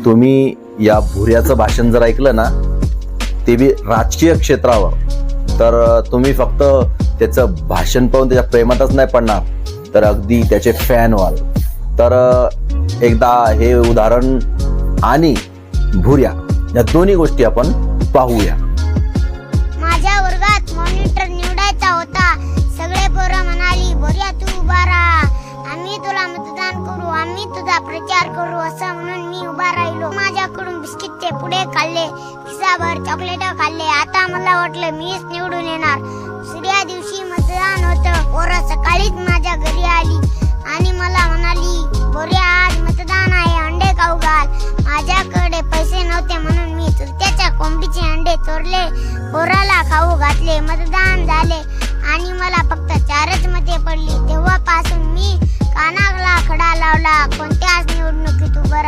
तुम्ही या भुऱ्याचं भाषण जर ऐकलं ना, ते बी राजकीय क्षेत्रावर, तर तुम्ही फक्त त्याचं भाषण पाहून त्याच्या प्रेमातच नाही पडणार, तर अगदी त्याचे फॅन व्हाल. तर एकदा हे उदाहरण आणि भुऱ्या या दोन्ही गोष्टी आपण पाहूया. माझ्या वर्गात मॉनिटर निवडायचा होता. सगळे पोरं म्हणाली, भुऱ्या तू उभा राहा, आम्ही तुला मतदान करू, आम्ही तुझा प्रचार करू, असं म्हणून मी उभा राहिलो. माझ्याकडून बिस्किटचे पुडे खाल्ले, खिसाभर चॉकलेट खाल्ले. आता मला वाटलं मीच निवडून येणार. दुसऱ्या दिवशी मतदान होतं. पोरं सकाळीच माझ्या घरी आली आणि मला म्हणाली, भुऱ्या आज मतदान आहे, अंडे खाऊ घाल. माझ्याकडे पैसे नव्हते म्हणून मी चुलत्याच्या कोंबडीचे अंडे चोरले, पोराला खाऊ घातले. मतदान झाले आणि मला फक्त 4च मते पडली. तेव्हापासून मी कानाला खडा लावला, कोणत्याच निवडणुकीत उभं